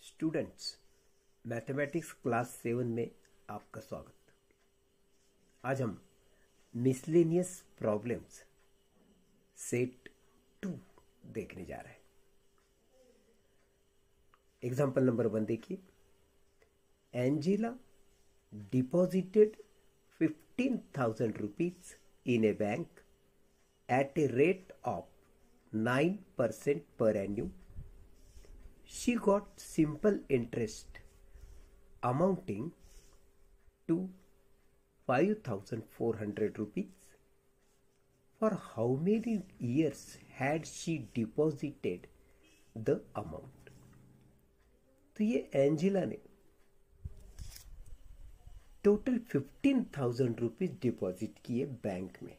Students, mathematics class 7 में आपका स्वागत। आज हम मिसलेनियस प्रॉब्लम्स सेट 2 देखने जा रहे हैं। एग्जाम्पल नंबर 1 देखिए। Angela deposited 15,000 rupees in a bank at a rate of 9% per annum. She got simple interest amounting to 5,400 rupees. For how many years had she deposited the amount? तो ये Angela ने total 15,000 rupees deposit किए bank में।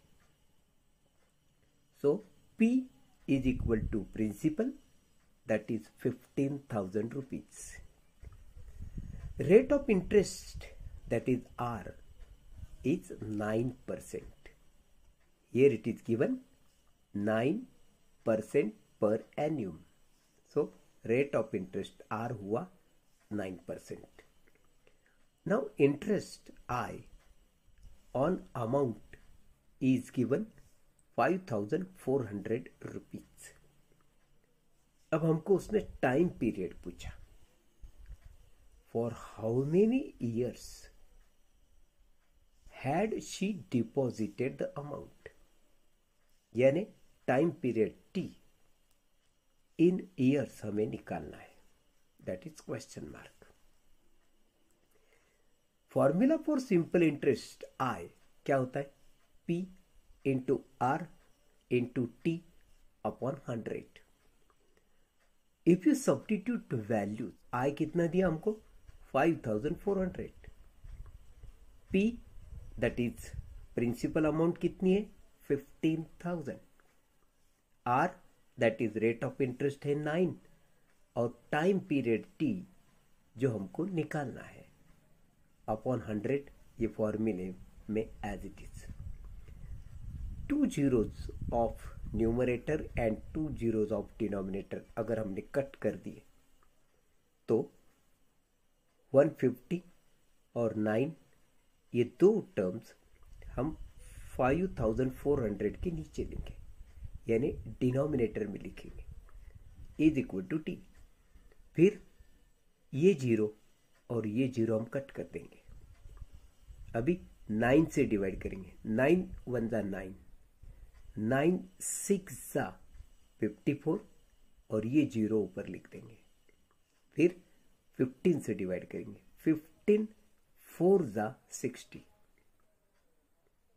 So P is equal to principal, that is 15,000 rupees. Rate of interest that is R is 9%. Here it is given 9% per annum. So rate of interest R हुआ 9%. Now interest I on amount is given 5,400 rupees. अब हमको उसने time period पूछा। For how many years had she deposited the amount? यानी time period T in years हमें निकालना है, that is question mark. Formula for simple interest I क्या होता है? P into R into T upon 100। If you substitute value, I कितना दिया हमको? 5,400। P that is principal amount कितनी है? 15,000। R that is rate of interest है 9 और टाइम पीरियड T जो हमको निकालना है अपॉन 100। ये फॉर्मूले में as it is 2 zeros of numerator and 2 zeros of denominator अगर हमने कट कर दिए तो 150 और 9 ये दो टर्म्स हम 5,400 के नीचे लेंगे, यानी डिनोमिनेटर में लिखेंगे इज इक्वल टू T। फिर ये जीरो और ये जीरो हम कट कर देंगे। अभी 9 से डिवाइड करेंगे। 9 1 जा 9, 9 6 जा 54 और ये जीरो ऊपर लिख देंगे। फिर 15 से डिवाइड करेंगे। 15 4 जा 60।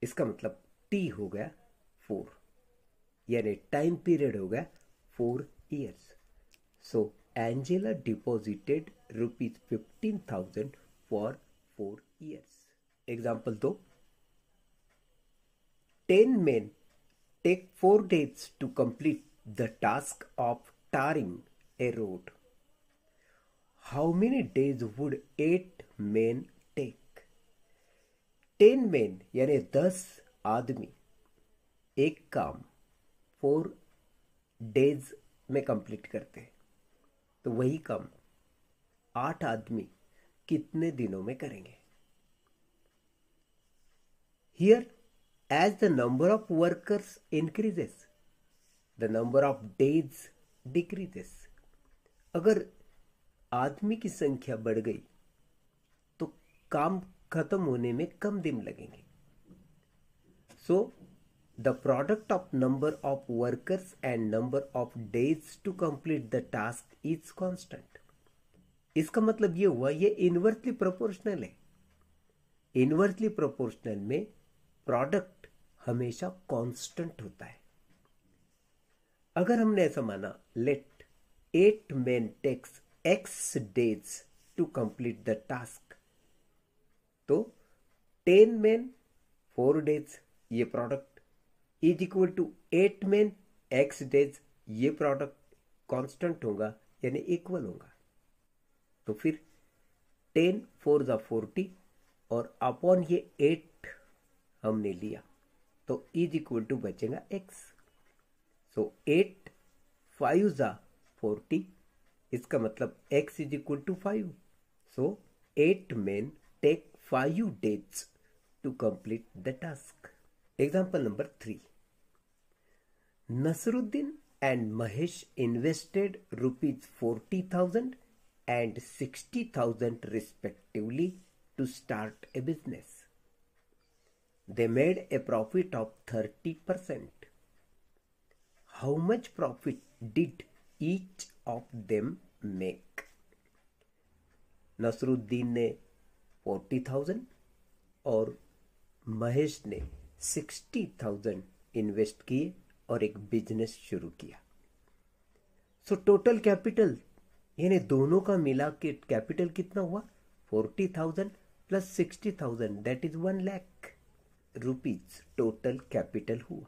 इसका मतलब T हो गया 4, यानी टाइम पीरियड हो गया 4 years. So Angela deposited ₹15,000 for 4 years. Example 2। 10 men take 4 days to complete the task of tarring a road. How many days would 8 men take? 10 men यानी 10 आदमी एक काम 4 days में कंप्लीट करते हैं, तो वही काम 8 आदमी कितने दिनों में करेंगे? Here, as the number of workers increases, the number of days decreases. अगर आदमी की संख्या बढ़ गई तो काम खत्म होने में कम दिन लगेंगे। So the product of number of workers and number of days to complete the task is constant. इसका मतलब ये हुआ ये इनवर्सली प्रोपोर्शनल है। इनवर्सली प्रोपोर्शनल में प्रोडक्ट हमेशा कांस्टेंट होता है। अगर हमने ऐसा माना, let 8 men takes X days to complete the task, तो 10 men 4 days ये product is equal to 8 men X days ये प्रोडक्ट कांस्टेंट होगा यानी इक्वल होगा। तो फिर 10 4 जा 40 और अपॉन ये 8 हमने लिया तो इज इक्वल टू बचेगा X। सो 8 5 जा 40 इसका मतलब x is equal to 5. So 8 men take 5 days to complete the task. Example number 3. Nasruddin and Mahesh invested rupees 40,000 and 60,000 respectively to start a business. They made a profit of 30%. How much profit did each of them make? Nasruddin ने 40,000 और महेश ने 60,000 invest किए और एक business शुरू किया. So total capital यानी दोनों का मिला के कैपिटल कितना हुआ? 40,000 plus 60,000 that is 1 lakh rupees total capital हुआ.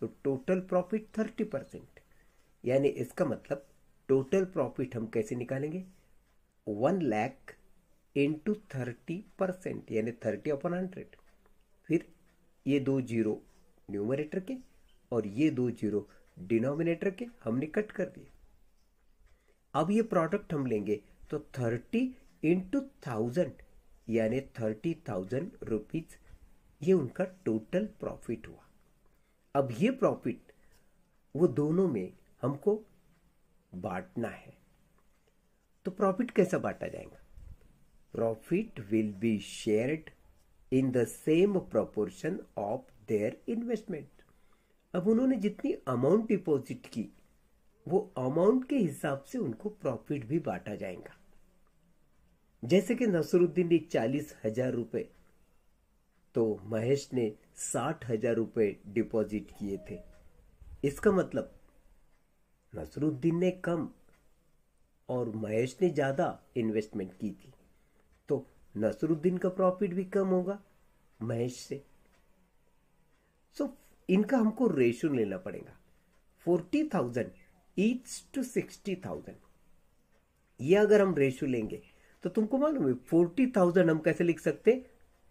So total profit 30%. यानी इसका मतलब टोटल प्रॉफिट हम कैसे निकालेंगे? 1 लाख इंटू 30% यानी 30/100. फिर ये 2 जीरो न्यूमरेटर के और ये 2 जीरो डिनोमिनेटर के हमने कट कर दिए. अब ये प्रोडक्ट हम लेंगे तो 30 इंटू 1000 यानी 30,000 रुपीज ये उनका टोटल प्रॉफिट हुआ. अब ये प्रॉफिट वो दोनों में हमको बांटना है. तो प्रॉफिट कैसा बांटा जाएगा? Profit will be shared in the same proportion of their investment. अब उन्होंने जितनी अमाउंट डिपॉजिट की वो अमाउंट के हिसाब से उनको प्रॉफिट भी बांटा जाएगा. जैसे कि नसरुद्दीन ने 40,000 रुपए तो महेश ने 60,000 रुपए डिपॉजिट किए थे. इसका मतलब नसरुद्दीन ने कम और महेश ने ज्यादा इन्वेस्टमेंट की थी तो नसरुद्दीन का प्रॉफिट भी कम होगा महेश से. सो इनका हमको रेशियो लेना पड़ेगा. 40,000 ईच टू 60,000. ये अगर हम रेशियो लेंगे तो तुमको मालूम है 40,000 हम कैसे लिख सकते?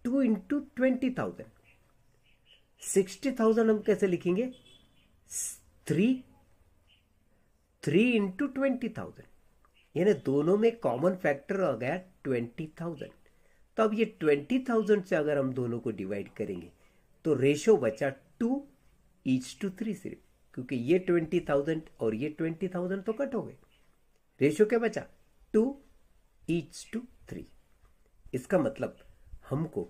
2 इंटू 20,000. 60,000 हम कैसे लिखेंगे? 3 इंटू 20,000. यानी दोनों में कॉमन फैक्टर आ गया 20,000. तो अब ये 20,000 से अगर हम दोनों को डिवाइड करेंगे तो रेशो बचा 2 ईच टू 3 सिर्फ, क्योंकि ये 20,000 और ये 20,000 तो कट हो गए. रेशो क्या बचा? 2 ईच टू 3. इसका मतलब हमको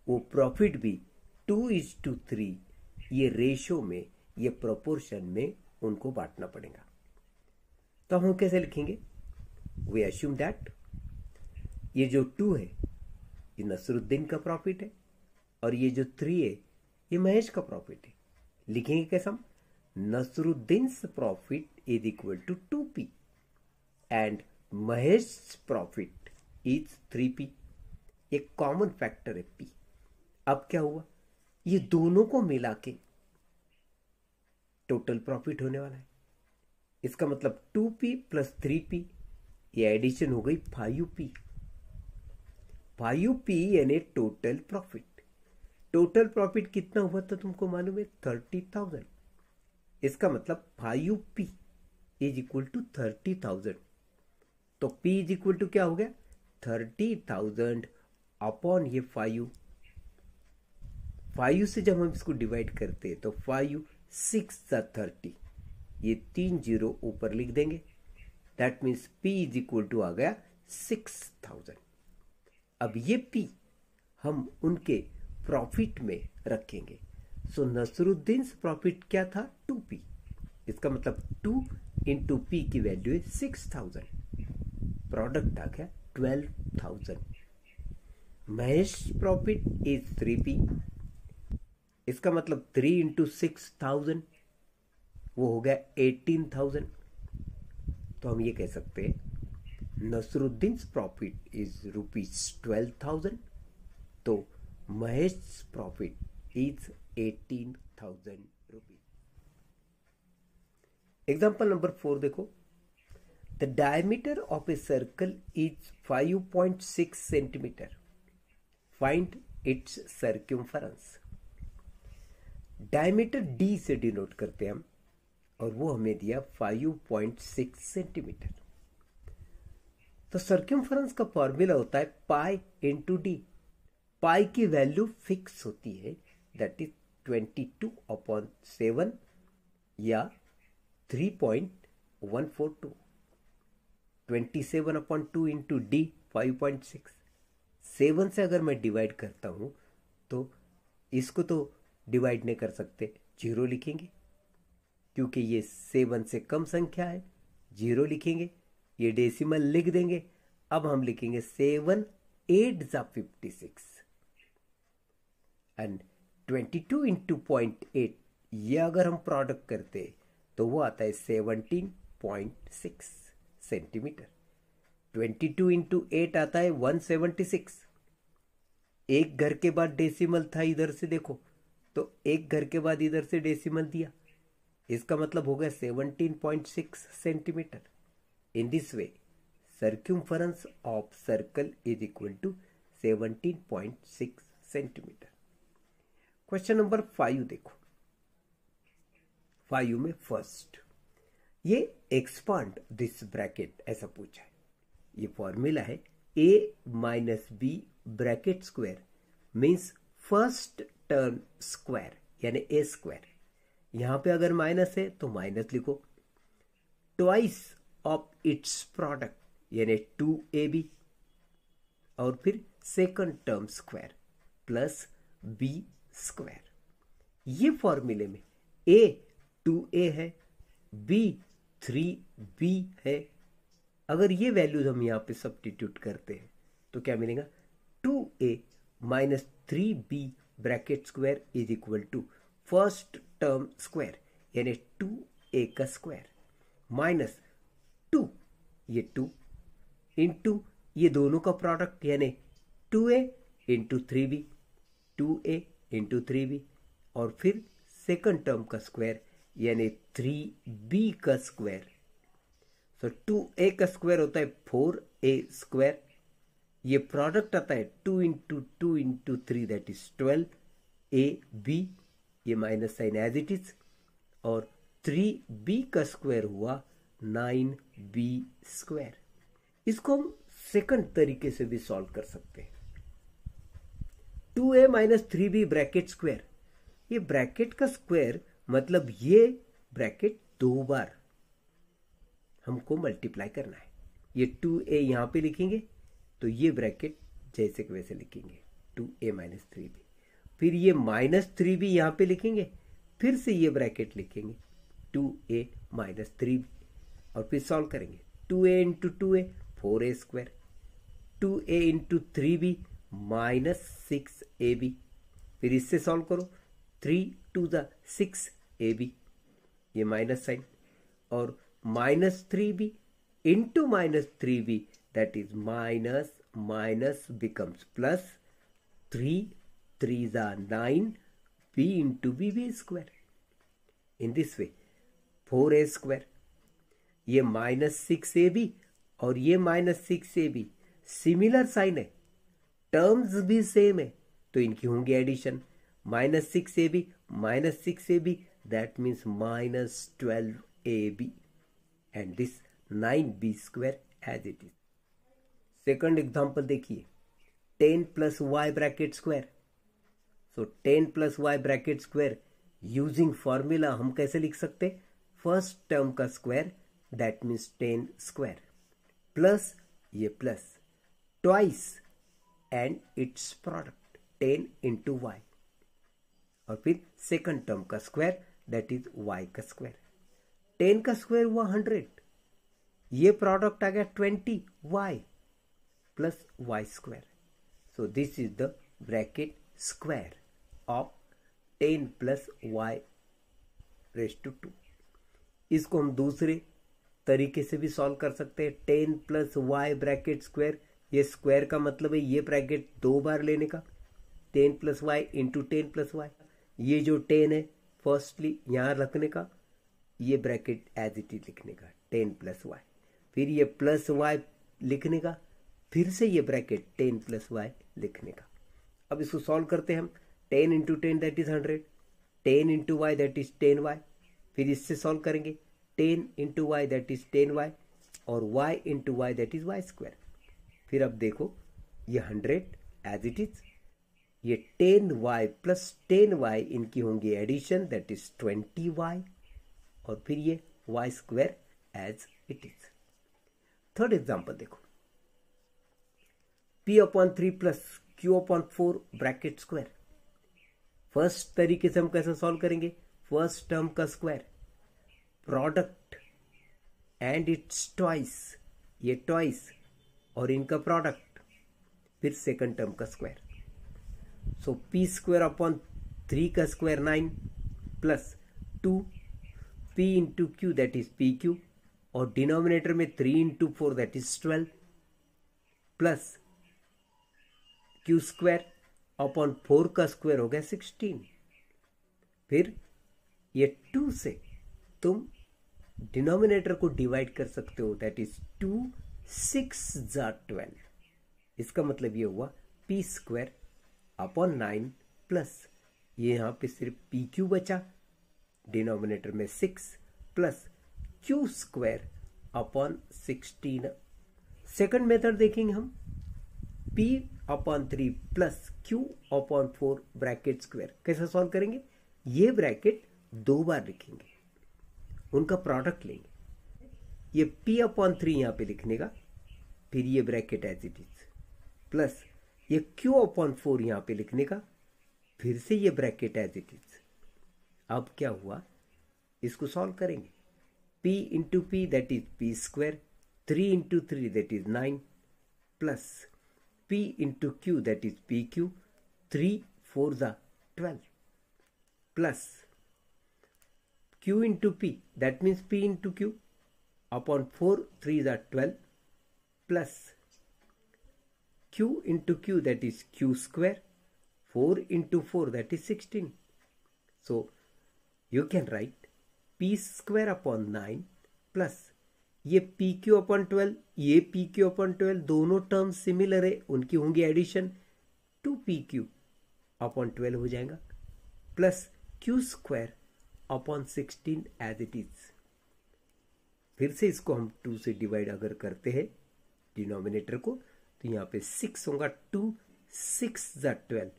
वो प्रॉफिट भी 2 ईच टू 3 ये रेशो में ये प्रोपोर्शन में उनको बांटना पड़ेगा. तो हम कैसे लिखेंगे? वी अस्यूम दैट ये जो 2 है ये नसरुद्दीन का प्रॉफिट है और ये जो 3 है ये महेश का प्रॉफिट है. लिखेंगे कैसे हम? Nasruddin profit is equal to 2p and Mahesh profit is 3p. एक कॉमन फैक्टर है p. अब क्या हुआ? ये दोनों को मिला के टोटल प्रॉफिट होने वाला है. इसका मतलब 2p प्लस 3p ये एडिशन हो गई 5p. 5p यानी टोटल प्रॉफिट. टोटल प्रॉफिट कितना हुआ था तुमको मालूम है? 30,000. इसका मतलब 5p इज इक्वल टू 30,000. तो p इज इक्वल टू क्या हो गया? 30,000 अपॉन ये 5 से जब हम इसको डिवाइड करते हैं तो 5 6 30. ये 3 जीरो ऊपर लिख देंगे. That means p is equal to आ गया 6,000. अब ये p हम उनके प्रॉफिट में रखेंगे. सो नसरुद्दीन प्रॉफिट क्या था? 2p. इसका मतलब 2 इंटू p की वैल्यू है 6,000. प्रोडक्ट आ गया 12,000. Mahesh profit is 3p. इसका मतलब 3 इंटू 6,000 वो हो गया 18,000. तो हम ये कह सकते हैं नसरुद्दीन प्रॉफिट इज ₹12,000 तो Mahesh profit is 18,000 rupees. Example number 4 देखो. The diameter of a circle is 5.6 centimetre. Find its circumference. Diameter d से डिनोट करते हैं हम और वो हमें दिया 5.6 सेंटीमीटर. तो सर्क्यूम्फरेंस का फॉर्मूला होता है पाई इंटू डी। पाई की वैल्यू फिक्स होती है, दैट इज 22/7 या 3.142। 27/2 इंटू डी 5.6। 7 से अगर मैं डिवाइड करता हूं तो इसको तो डिवाइड नहीं कर सकते, 0 लिखेंगे क्योंकि ये 7 से कम संख्या है, 0 लिखेंगे। ये डेसिमल लिख देंगे। अब हम लिखेंगे 7 8 जा 56 एंड 22 इंटू 0.8, ये अगर हम प्रोडक्ट करते तो वो आता है 17.6 सेंटीमीटर। 22 इंटू 8 आता है 176। एक घर के बाद डेसिमल था, इधर से देखो तो एक घर के बाद इधर से डेसिमल दिया, इसका मतलब हो गया 17.6 centimetre. In this way circumference of circle is equal to 17.6 centimetre. Question number 5 देखो। 5 में फर्स्ट, ये एक्सपांड दिस ब्रैकेट ऐसा पूछा है। ये फॉर्मूला है a minus B bracket square means first term square यानी ए स्क्वायर। यहां पे अगर माइनस है तो माइनस लिखो, ट्वाइस ऑफ इट्स प्रोडक्ट यानी 2ab, और फिर second term square plus B square. ये फॉर्मूले में a 2a है, b 3b है। अगर ये वैल्यूज हम यहां पे सब्स्टिट्यूट करते हैं तो क्या मिलेगा, 2a minus 3b bracket square is equal to first term square यानी 2a का स्क्वायर माइनस 2, ये 2 इंटू ये दोनों का प्रोडक्ट यानी 2a into 3b, 2a into 3b, और फिर सेकंड टर्म का स्क्वायर यानी 3b का स्क्वायर। सो 2a का स्क्वायर होता है 4a स्क्वायर। ये प्रोडक्ट आता है 2 into 2 into 3 that is 12ab, ये minus sign as it is, और 3b का स्क्वायर हुआ 9b स्क्वायर। इसको हम सेकंड तरीके से भी सॉल्व कर सकते हैं। 2a minus 3b bracket square, ये ब्रैकेट का स्क्वायर मतलब ये ब्रैकेट 2 बार हमको मल्टीप्लाई करना है। ये 2a यहां पे लिखेंगे तो ये ब्रैकेट जैसे कि वैसे लिखेंगे 2a माइनस 3b, फिर ये माइनस 3b यहां पे लिखेंगे, फिर से ये ब्रैकेट लिखेंगे 2a माइनस 3b, और फिर सॉल्व करेंगे 2a into 2a 4a square, 2a into 3b minus 6ab, फिर इससे सॉल्व करो 3 टू द 6ab, ये माइनस साइन, और minus 3b into minus 3b that is minus minus becomes plus, 3 3 the 9 b into b square. In this way 4a square, ये minus 6ab और ये minus 6ab similar sign है, terms भी same है तो इनकी होंगी addition, minus 6ab that means minus 12ab and this 9b square as it is. Second example देखिए, 10 प्लस वाई ब्रैकेट स्क्वायर। सो 10 plus Y bracket square using formula हम कैसे लिख सकते, फर्स्ट टर्म का square that means 10 square plus ये plus twice and its product 10 into y, और फिर second term का स्क्वायर दैट इज वाई का स्क्वायर। 10 का स्क्वायर हुआ 100, ये प्रोडक्ट आ गया 20 Y plus Y square. So this is the bracket square of 10 plus Y raise to 2। इसको हम दूसरे तरीके से भी सॉल्व कर सकते हैं। 10 प्लस वाई ब्रैकेट स्क्वायर, ये स्क्वायर का मतलब है ये ब्रैकेट 2 बार लेने का, 10 plus Y into 10 plus Y. ये जो 10 है फर्स्टली यहां रखने का, ये ब्रैकेट एज इट इज लिखने का 10 प्लस वाई, फिर ये प्लस वाई लिखने का, फिर से ये ब्रैकेट 10 प्लस वाई लिखने का। अब इसको सॉल्व करते हैं हम, 10 into 10 that is 100, 10 into Y that is 10 Y, फिर इससे सॉल्व करेंगे 10 into Y that is 10 Y, और y into Y that is Y square. फिर अब देखो ये 100 एज इट इज, ये 10y प्लस 10y इनकी होंगी एडिशन दैट इज 20y, और फिर ये y square as it is. Third example देखो, p upon 3 plus q upon 4 bracket square. First तरीके से हम कैसे सॉल्व करेंगे, फर्स्ट टर्म का square, product and its twice, ये ट्वाइस और इनका प्रोडक्ट, फिर सेकंड टर्म का square. So P square upon 3 का square 9 plus 2 P into Q that is P Q, और डिनोमिनेटर में 3 into 4 that is 12 plus Q square upon 4 का square हो गया 16। फिर ये 2 से तुम डिनोमिनेटर को डिवाइड कर सकते हो दैट इज 2 6 जा 12। इसका मतलब ये हुआ पी स्क्वायर अपॉन 9 प्लस ये यहां पे सिर्फ पी क्यू बचा, डिनोमिनेटर में 6 plus Q square upon 16। Second method देखेंगे हम, p upon 3 plus q upon 4 bracket square. कैसे सॉल्व करेंगे, ये ब्रैकेट 2 बार लिखेंगे, उनका प्रोडक्ट लेंगे, ये p अपॉन 3 यहां पे लिखने का, फिर ये bracket as it is, plus ये q अपॉन 4 यहां पे लिखने का, फिर से ये ब्रैकेट एज इट इज। अब क्या हुआ, इसको सॉल्व करेंगे, p into P that is P square, 3 into 3 that is 9 plus p into q that is pq, 3 4 जा 12 plus q into p that means p into q upon 4 3 जा 12 plus q into q that is q square, 4 into 4 that is 16. So you can write p square upon 9 plus ये P q upon 12, ये P q upon 12, दोनों term similar है, उनकी होंगी addition, 2 P q upon 12 हो जाएगा plus Q square upon 16 as it is. फिर से इसको हम 2 से डिवाइड अगर करते हैं डिनोमिनेटर को, तो यहाँ पे 6 होगा, 2 6 जा 12,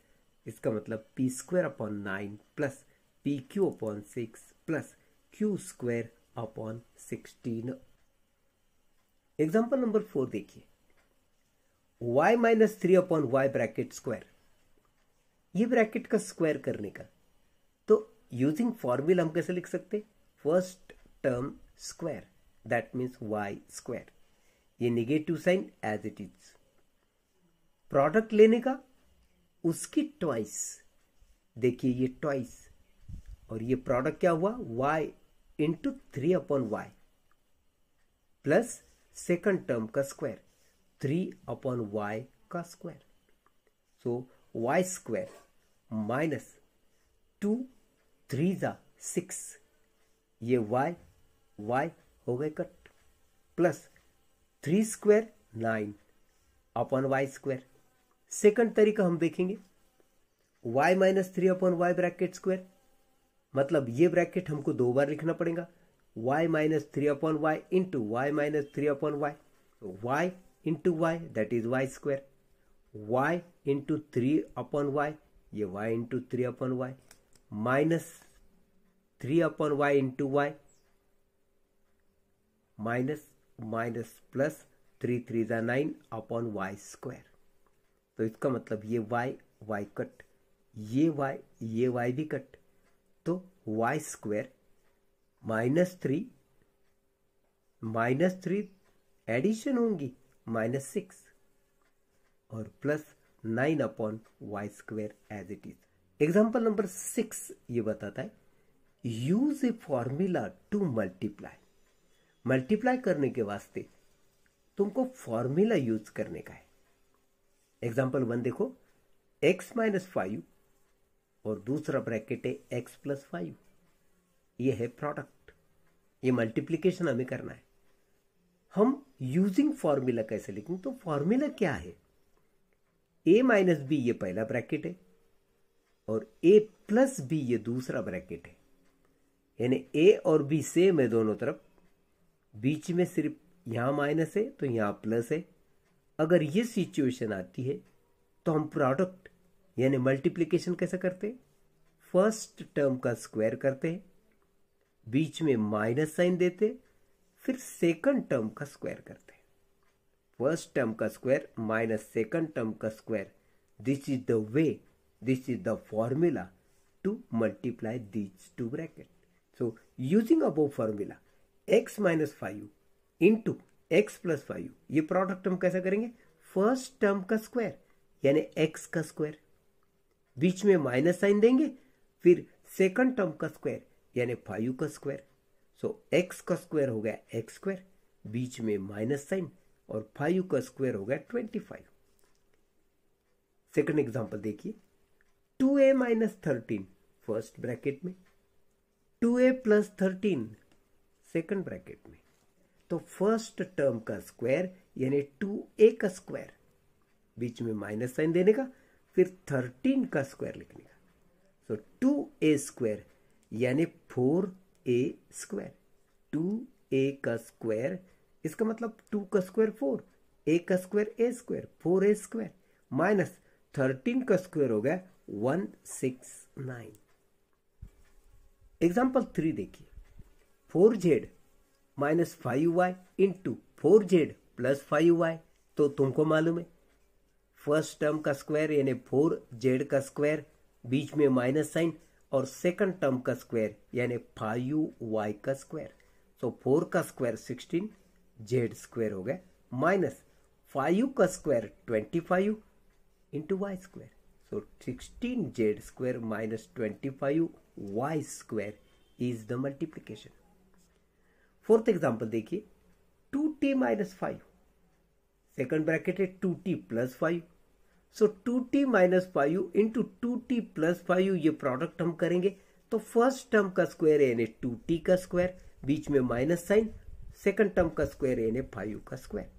इसका मतलब p square upon 9 plus p q upon 6 plus Q square upon 16। Example number 4 देखिए, y minus 3 upon Y bracket square. ये ब्रैकेट का स्क्वायर करने का, तो यूजिंग फॉर्मूला हम कैसे लिख सकते, first term square that means y square, ये negative sign as it is, product लेने का उसकी ट्वाइस, देखिए ये ट्वाइस, और ये प्रोडक्ट क्या हुआ y into 3 upon Y plus second term का स्क्वायर 3 अपॉन वाई का square. So Y square minus 2 3 जा 6, ये वाई वाई हो गए cut, plus 3 square 9 upon Y square. Second तरीका हम देखेंगे, y minus 3 upon Y bracket square, मतलब ये ब्रैकेट हमको 2 बार लिखना पड़ेगा, y minus 3 upon Y into Y minus 3 upon Y, Y into Y that is Y square, y into 3 upon Y, ये y into 3 upon Y, minus 3 upon Y into Y, minus minus plus 3 3 जा 9 upon Y square. तो इसका मतलब ये y y cut, ये y भी cut, तो Y square minus three addition होंगी -6 और plus 9 upon Y square as it is. Example number 6 ये बताता है, use a formula to multiply. Multiply करने के वास्ते तुमको फॉर्मूला यूज करने का है। एग्जाम्पल 1 देखो, x माइनस 5 और दूसरा ब्रैकेट है x प्लस 5, ये है प्रोडक्ट, ये मल्टीप्लीकेशन हमें करना है। हम यूजिंग फॉर्मूला कैसे लिखेंगे, तो फॉर्मूला क्या है, a माइनस बी ये पहला ब्रैकेट है और a प्लस बी ये दूसरा ब्रैकेट है, यानी a और b सेम है दोनों तरफ, बीच में सिर्फ यहां माइनस है तो यहां प्लस है। अगर ये सिचुएशन आती है तो हम प्रोडक्ट यानी मल्टीप्लिकेशन कैसे करते हैं? फर्स्ट टर्म का स्क्वायर करते हैं, बीच में माइनस साइन देते, फिर सेकंड टर्म का स्क्वायर करते हैं। फर्स्ट टर्म का स्क्वायर माइनस सेकंड टर्म का square, this is the way, this is the formula to multiply these two bracket. So using above formula x minus 5 into x plus 5, ये product हम कैसे करेंगे? First term का square यानी x का square, बीच में minus sign देंगे, फिर सेकंड टर्म का स्क्वायर यानी 5 का स्क्वायर। सो x का स्क्वायर हो गया एक्स स्क्वायर, बीच में माइनस साइन, और 5 का स्क्वायर हो गया 25। सेकंड एग्जांपल देखिए, 2a माइनस 13 फर्स्ट ब्रैकेट में, 2a प्लस 13 सेकंड ब्रैकेट में। तो फर्स्ट टर्म का स्क्वायर यानी 2a का स्क्वायर, बीच में माइनस साइन देने का, फिर 13 का स्क्वायर लिखने का। सो 2a स्क्वायर यानी 4a स्क्वायर, 2a का स्क्वायर, इसका मतलब 2 का स्क्वायर 4, a का square a square, 4a square, minus 13 का स्क्वायर हो गया 169। एग्जाम्पल 3 देखिए, 4z minus 5y into 4z plus 5y। तो तुमको मालूम है फर्स्ट टर्म का स्क्वायर यानी 4z का स्क्वायर, बीच में माइनस साइन, और सेकंड टर्म का स्क्वायर यानी 5y का स्क्वायर। सो 4 का स्क्वायर 16, z स्क्वायर हो गया, माइनस 5 का square 25 into Y square. So 16z square minus 25y square is the multiplication. Fourth example देखिए, 2t माइनस 5, सेकंड ब्रैकेट है 2t plus 5। So 2t minus 5 into 2t plus 5, ये product हम करेंगे तो first term का square यानी 2t का square, बीच में माइनस साइन, सेकंड टर्म का स्क्वायर यानी 5 का स्क्वायर,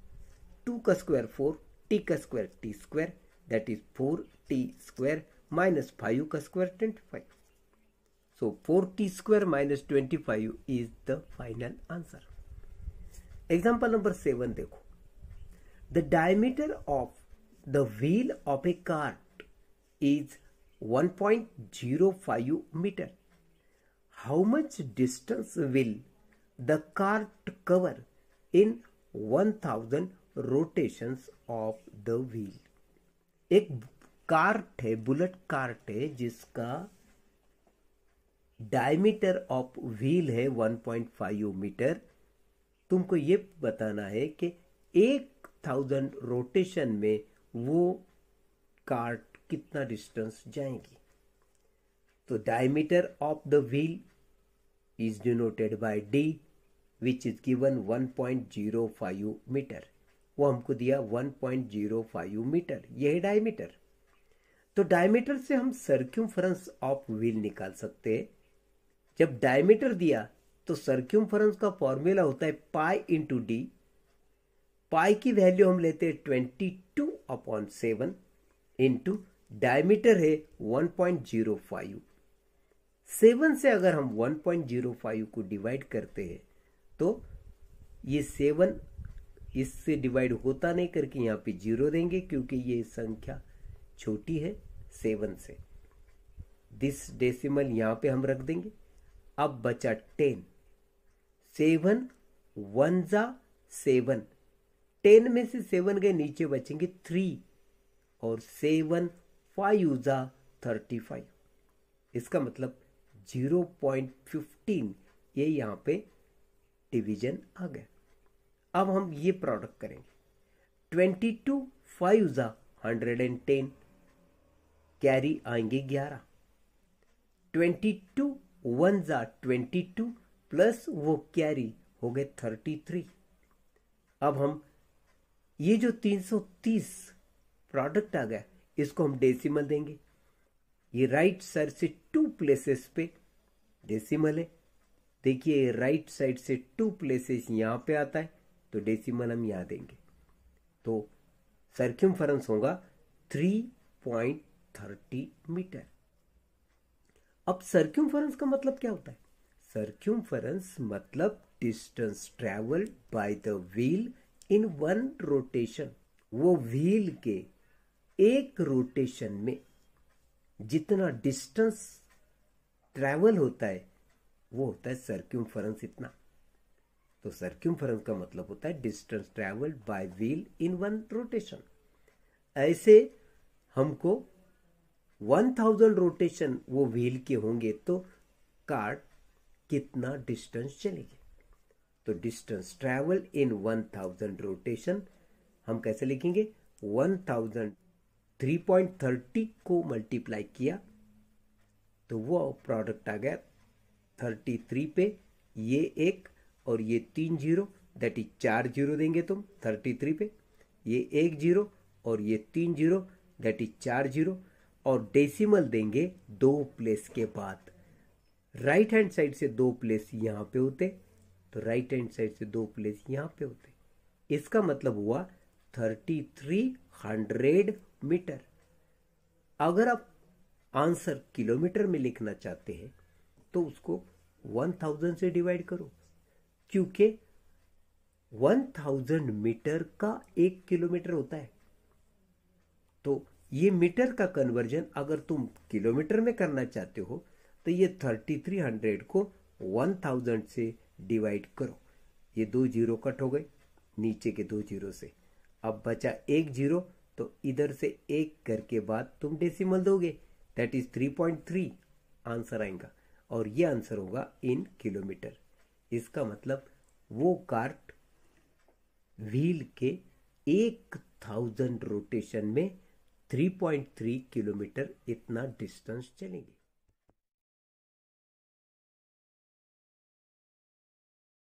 2 का स्क्वायर 4, t का square t square, that is 4t square minus 5 का square 25। So 4t square minus 25 is the final answer. Example number 7 देखो, the diameter of the wheel of a cart is 1.05 meter. How much distance will the cart cover in 1000 rotations of the wheel? एक cart है, bullet cart है, जिसका diameter of wheel है 1.5 metre. तुमको ये बताना है कि 1000 रोटेशन में वो कार्ट कितना डिस्टेंस जाएंगी। तो diameter of the wheel is denoted by D, which is given 1.05 metre. वो हमको दिया 1.05 मीटर, ये है डायमीटर। तो डायमीटर से हम सर्क्यूमफरेंस ऑफ व्हील निकाल सकते हैं। जब डायमीटर दिया तो सर्क्यूमफरेंस का फॉर्मूला होता है पाई इंटू डी। पाई की वैल्यू हम लेते हैं 22/7 इंटू डायमीटर है 1.05। 7 से अगर हम 1.05 को डिवाइड करते हैं तो ये 7 इससे डिवाइड होता नहीं करके यहाँ पे 0 देंगे, क्योंकि ये संख्या छोटी है 7 से। दिस डेसिमल यहाँ पे हम रख देंगे। अब बचा 10, 7 1 जा 7, 10 में से 7 गए, नीचे बचेंगे 3, और 7 5 जा 35। इसका मतलब 0.15 ये यहाँ पे डिवीजन आ गया। अब हम ये प्रोडक्ट करेंगे, 22 5 जा 110, कैरी आएंगे 11, 22 1 जा 22 प्लस वो कैरी हो गए 33। अब हम ये जो 330 प्रोडक्ट आ गया, इसको हम डेसिमल देंगे। ये राइट साइड से 2 प्लेसेस पे डेसिमल है। देखिए राइट साइड से 2 प्लेसेस यहाँ पे आता है, तो डेसिमल हम यहाँ देंगे। तो सर्क्यूमफरेंस होगा 3.30 मीटर। अब सर्क्यूमफरेंस का मतलब क्या होता है? सर्क्यूम्फरेंस मतलब distance travelled by the wheel in one rotation. वो व्हील के एक रोटेशन में जितना डिस्टेंस ट्रेवल होता है वो होता है सर्क्यूम्फरेंस इतना। तो सर्क्यूम्फरेंस का मतलब होता है distance travelled by wheel in one rotation. ऐसे हमको 1000 रोटेशन वो व्हील के होंगे तो कार कितना डिस्टेंस चलेगी। तो डिस्टेंस ट्रेवल इन 1000 रोटेशन हम कैसे लिखेंगे, 1000 3.30 को मल्टीप्लाई किया तो वो प्रोडक्ट आ गया 33 पे, ये एक और ये 3 जीरो, दैट इज 4 जीरो देंगे तुम 33 पे, ये 1 जीरो और ये 3 जीरो, दैट इज 4 जीरो, और डेसिमल देंगे 2 प्लेस के बाद। राइट हैंड साइड से 2 प्लेस यहाँ पे होते तो राइट हैंड साइड से 2 प्लेस यहाँ पे होते। इसका मतलब हुआ 3300 मीटर। अगर आप आंसर किलोमीटर में लिखना चाहते हैं तो उसको 1000 से डिवाइड करो, क्योंकि 1000 मीटर का 1 किलोमीटर होता है। तो ये मीटर का कन्वर्जन अगर तुम किलोमीटर में करना चाहते हो तो ये 3300 को 1000 से डिवाइड करो। ये 2 जीरो कट हो गए नीचे के 2 जीरो से, अब बचा 1 जीरो, तो इधर से 1 करके बाद तुम डेसिमल दोगे, दैट इज 3.3 आंसर आएगा, और ये आंसर होगा इन किलोमीटर। इसका मतलब वो कार्ट व्हील के 1000 रोटेशन में 3.3 किलोमीटर इतना डिस्टेंस चलेंगे।